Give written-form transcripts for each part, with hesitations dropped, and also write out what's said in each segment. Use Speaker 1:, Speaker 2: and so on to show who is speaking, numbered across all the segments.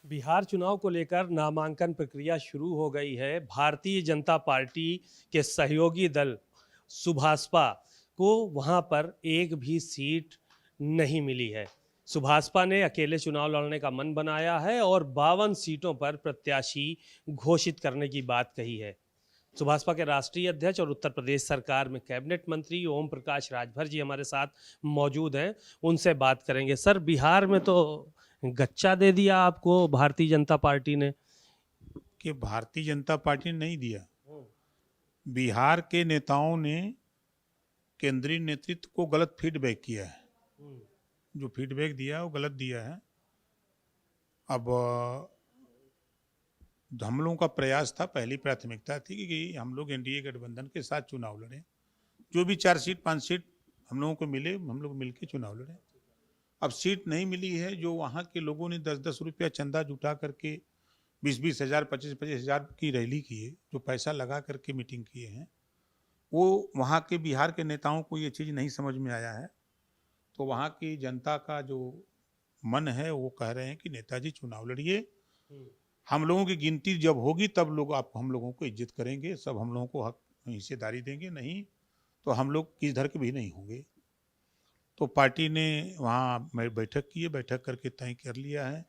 Speaker 1: बिहार चुनाव को लेकर नामांकन प्रक्रिया शुरू हो गई है। भारतीय जनता पार्टी के सहयोगी दल सुभाषपा को वहां पर एक भी सीट नहीं मिली है। सुभाषपा ने अकेले चुनाव लड़ने का मन बनाया है और 52 सीटों पर प्रत्याशी घोषित करने की बात कही है। सुभाषपा के राष्ट्रीय अध्यक्ष और उत्तर प्रदेश सरकार में कैबिनेट मंत्री ओम प्रकाश राजभर जी हमारे साथ मौजूद हैं। उनसे बात करेंगे। सर, बिहार में तो गच्चा दे दिया आपको भारतीय जनता पार्टी ने।
Speaker 2: कि भारतीय जनता पार्टी ने नहीं दिया, बिहार के नेताओं ने केंद्रीय नेतृत्व को गलत फीडबैक किया है। जो फीडबैक दिया वो गलत दिया है। अब हम लोगों का प्रयास था, पहली प्राथमिकता थी कि हम लोग एनडीए गठबंधन के साथ चुनाव लड़ें। जो भी 4 सीट 5 सीट हम लोगों को मिले, हम लोग मिलकर चुनाव लड़ें। अब सीट नहीं मिली है। जो वहाँ के लोगों ने 10-10 रुपया चंदा जुटा करके 20-20 हज़ार 25-25 हज़ार की रैली की है, जो पैसा लगा करके मीटिंग किए हैं, वो वहाँ के बिहार के नेताओं को ये चीज़ नहीं समझ में आया है। तो वहाँ की जनता का जो मन है वो कह रहे हैं कि नेताजी चुनाव लड़िए, हम लोगों की गिनती जब होगी तब लोग आप हम लोगों को इज्जत करेंगे, सब हम लोगों को हक हिस्सेदारी देंगे, नहीं तो हम लोग किस धर के भी नहीं होंगे। तो पार्टी ने वहाँ बैठक की है, बैठक करके तय कर लिया है।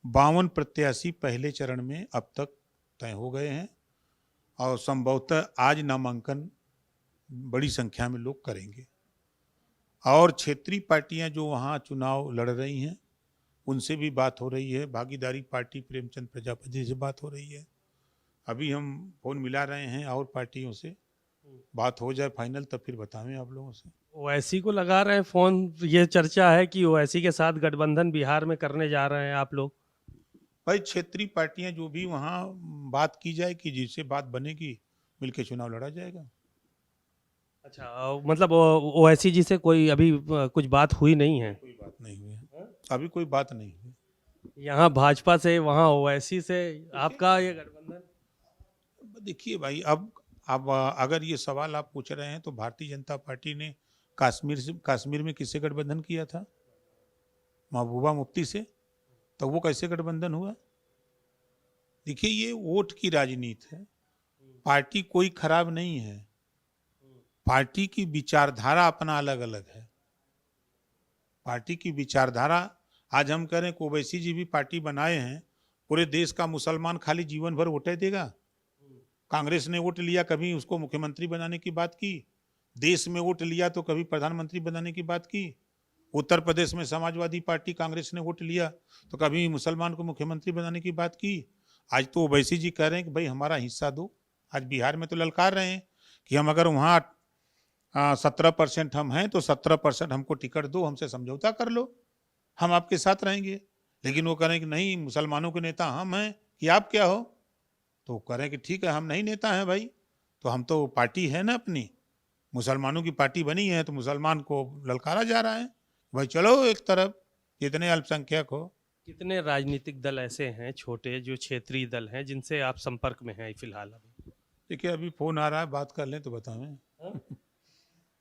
Speaker 2: 52 प्रत्याशी पहले चरण में अब तक तय हो गए हैं और संभवतः आज नामांकन बड़ी संख्या में लोग करेंगे। और क्षेत्रीय पार्टियां जो वहाँ चुनाव लड़ रही हैं उनसे भी बात हो रही है। भागीदारी पार्टी प्रेमचंद प्रजापति से बात हो रही है। अभी हम फोन मिला रहे हैं और पार्टियों से, बात हो जाए फाइनल तब फिर बताएं आप लोगों से।
Speaker 1: ओवैसी को लगा रहे हैं फोन। ये चर्चा है कि ओवैसी के साथ गठबंधन बिहार में करने जा रहे हैं आप लोग।
Speaker 2: भाई क्षेत्रीय पार्टियां जो भी वहाँ बात की जाए कि जिससे बात बनेगी मिलके चुनाव लड़ा जाएगा।
Speaker 1: अच्छा, मतलब ओवैसी जी से कोई अभी कुछ बात हुई नहीं है?
Speaker 2: कोई बात नहीं हुई है, अभी कोई बात नहीं हुई।
Speaker 1: यहाँ भाजपा से, वहाँ ओवैसी से आपका ये गठबंधन।
Speaker 2: देखिए भाई, अब अगर ये सवाल आप पूछ रहे हैं तो भारतीय जनता पार्टी ने कश्मीर में किससे गठबंधन किया था? महबूबा मुफ्ती से। तो वो कैसे गठबंधन हुआ? देखिए, ये वोट की राजनीति है। पार्टी कोई खराब नहीं है, पार्टी की विचारधारा अपना अलग अलग है। पार्टी की विचारधारा, आज हम कह रहे हैं कि ओवैसी जी भी पार्टी बनाए हैं, पूरे देश का मुसलमान खाली जीवन भर वोट देगा? कांग्रेस ने वोट लिया, कभी उसको मुख्यमंत्री बनाने की बात की। देश में वोट लिया तो कभी प्रधानमंत्री बनाने की बात की। उत्तर प्रदेश में समाजवादी पार्टी कांग्रेस ने वोट लिया तो कभी मुसलमान को मुख्यमंत्री बनाने की बात की। आज तो ओवैसी जी कह रहे हैं कि भाई हमारा हिस्सा दो। आज बिहार में तो ललकार रहे हैं कि हम अगर वहाँ 17% हम हैं तो 17% हमको टिकट दो, हमसे समझौता कर लो, हम आपके साथ रहेंगे। लेकिन वो कह रहे हैं कि नहीं, मुसलमानों के नेता हम हैं कि आप क्या हो? तो वो कह रहे हैं कि ठीक है, हम नहीं नेता हैं भाई, तो हम तो पार्टी है ना अपनी, मुसलमानों की पार्टी बनी है, तो मुसलमान को ललकारा जा रहा है भाई चलो एक तरफ, जितने अल्पसंख्यक हो।
Speaker 1: कितने राजनीतिक दल ऐसे हैं छोटे जो क्षेत्रीय दल हैं जिनसे आप संपर्क में हैं फिलहाल अभी?
Speaker 2: देखिए, अभी फोन आ रहा है, बात कर लें तो बताएं।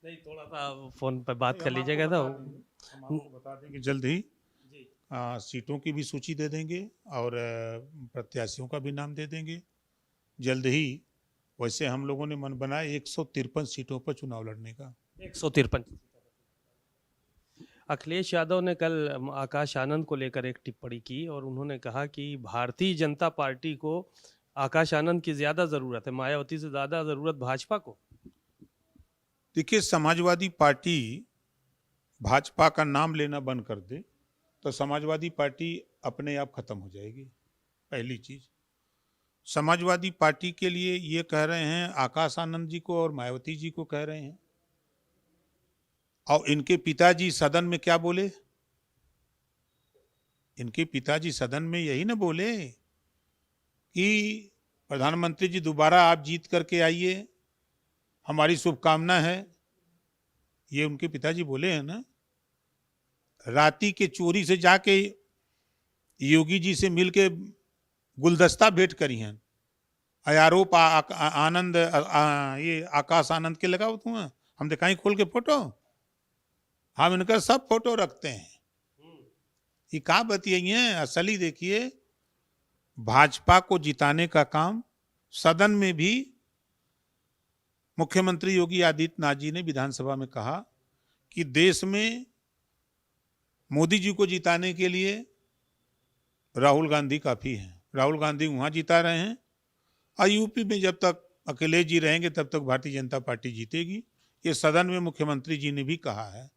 Speaker 1: नहीं, थोड़ा सा फोन पर बात कर लीजिएगा तो
Speaker 2: हम आपको बता देंगे जल्द ही। सीटों की भी सूची दे देंगे और प्रत्याशियों का भी नाम दे देंगे जल्द ही। वैसे हम लोगों ने मन बनाया 153 सीटों पर चुनाव लड़ने का।
Speaker 1: 153। अखिलेश यादव ने कल आकाश आनंद को लेकर एक टिप्पणी की और उन्होंने कहा कि भारतीय जनता पार्टी को आकाश आनंद की ज्यादा जरूरत है, मायावती से ज्यादा जरूरत भाजपा को।
Speaker 2: देखिए, समाजवादी पार्टी भाजपा का नाम लेना बंद कर दे तो समाजवादी पार्टी अपने आप खत्म हो जाएगी। पहली चीज, समाजवादी पार्टी के लिए ये कह रहे हैं आकाश आनंद जी को और मायावती जी को कह रहे हैं। और इनके पिताजी सदन में क्या बोले? इनके पिताजी सदन में यही ना बोले कि प्रधानमंत्री जी दोबारा आप जीत करके आइए, हमारी शुभकामना है। ये उनके पिताजी बोले हैं ना। राती के चोरी से जाके योगी जी से मिलके गुलदस्ता भेंट करी हैं। आरोप आनंद ये आकाश आनंद के लगाओ तुम, हम दिखाई खोल के फोटो, हम इनका सब फोटो रखते हैं। ये कहा बतियाई है असली? देखिए, भाजपा को जिताने का काम सदन में भी मुख्यमंत्री योगी आदित्यनाथ जी ने विधानसभा में कहा कि देश में मोदी जी को जिताने के लिए राहुल गांधी काफी हैं। राहुल गांधी वहां जिता रहे हैं और यूपी में जब तक अखिलेश जी रहेंगे तब तक भारतीय जनता पार्टी जीतेगी। ये सदन में मुख्यमंत्री जी ने भी कहा है।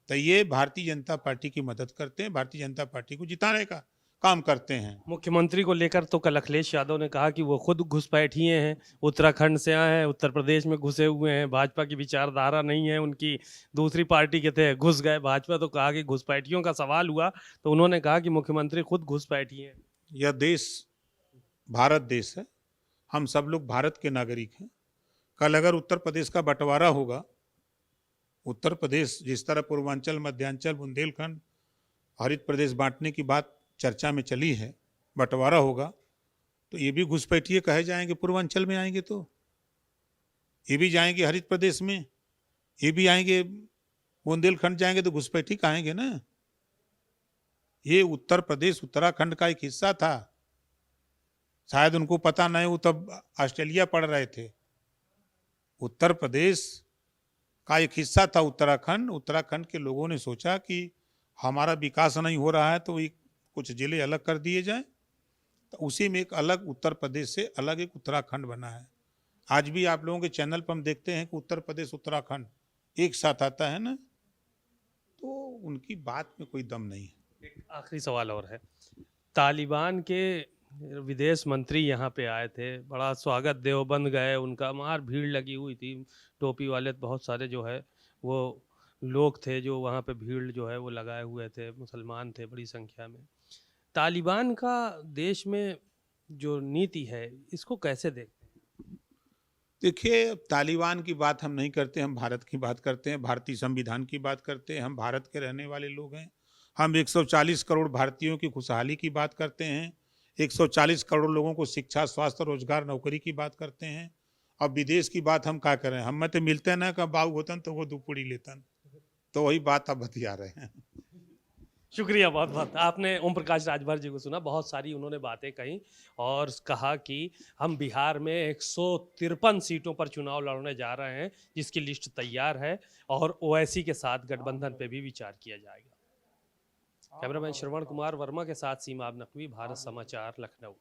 Speaker 2: तो ये भारतीय जनता पार्टी की मदद करते हैं, भारतीय जनता पार्टी को जिताने का काम करते हैं।
Speaker 1: मुख्यमंत्री को लेकर तो कल अखिलेश यादव ने कहा कि वो खुद घुसपैठिए हैं, उत्तराखंड से आए हैं, उत्तर प्रदेश में घुसे हुए हैं, भाजपा की विचारधारा नहीं है उनकी, दूसरी पार्टी के थे घुस गए। भाजपा तो कहा कि घुसपैठियों का सवाल हुआ तो उन्होंने कहा कि मुख्यमंत्री खुद घुसपैठिए हैं।
Speaker 2: यह देश भारत देश है, हम सब लोग भारत के नागरिक हैं। कल अगर उत्तर प्रदेश का बंटवारा होगा, उत्तर प्रदेश जिस तरह पूर्वांचल, मध्यांचल, बुंदेलखंड, हरित प्रदेश बांटने की बात चर्चा में चली है, बंटवारा होगा तो ये भी घुसपैठिए कहे जाएंगे। पूर्वांचल में आएंगे तो ये भी जाएंगे, हरित प्रदेश में ये भी आएंगे, बुंदेलखंड जाएंगे तो घुसपैठी कहेंगे ना। ये उत्तर प्रदेश उत्तराखंड का एक हिस्सा था, शायद उनको पता नहीं, वो तब ऑस्ट्रेलिया पढ़ रहे थे। उत्तर प्रदेश का एक हिस्सा था उत्तराखंड। उत्तराखंड के लोगों ने सोचा कि हमारा विकास नहीं हो रहा है तो एक कुछ जिले अलग कर दिए जाएं, तो उसी में एक अलग उत्तर प्रदेश से अलग एक उत्तराखंड बना है। आज भी आप लोगों के चैनल पर हम देखते हैं कि उत्तर प्रदेश उत्तराखंड एक साथ आता है ना, तो उनकी बात में कोई दम नहीं है।
Speaker 1: एक आखिरी सवाल और है, तालिबान के विदेश मंत्री यहाँ पे आए थे, बड़ा स्वागत, देवबंद गए, उनका मार भीड़ लगी हुई थी, टोपी वाले बहुत सारे जो है वो लोग थे जो वहाँ पे भीड़ जो है वो लगाए हुए थे, मुसलमान थे बड़ी संख्या में। तालिबान का देश में जो नीति है इसको कैसे देखते हैं?
Speaker 2: देखिए, तालिबान की बात हम नहीं करते, हम भारत की बात करते हैं, भारतीय संविधान की बात करते हैं। हम भारत के रहने वाले लोग हैं। हम 140 करोड़ भारतीयों की खुशहाली की बात करते हैं, 140 करोड़ लोगों को शिक्षा, स्वास्थ्य, रोजगार, नौकरी की बात करते हैं। अब विदेश की बात हम क्या करें, हम में तो मिलते ना का बाऊ होतन तो वो दुपुड़ी लेतन, तो वही बात आप बतिया रहे हैं।
Speaker 1: शुक्रिया बहुत बहुत। आपने ओम प्रकाश राजभर जी को सुना, बहुत सारी उन्होंने बातें कही और कहा कि हम बिहार में 153 सीटों पर चुनाव लड़ने जा रहे हैं, जिसकी लिस्ट तैयार है और ओवैसी के साथ गठबंधन पे भी विचार किया जाएगा। कैमरामैन श्रवण कुमार वर्मा के साथ सीमा नकवी, भारत समाचार, लखनऊ।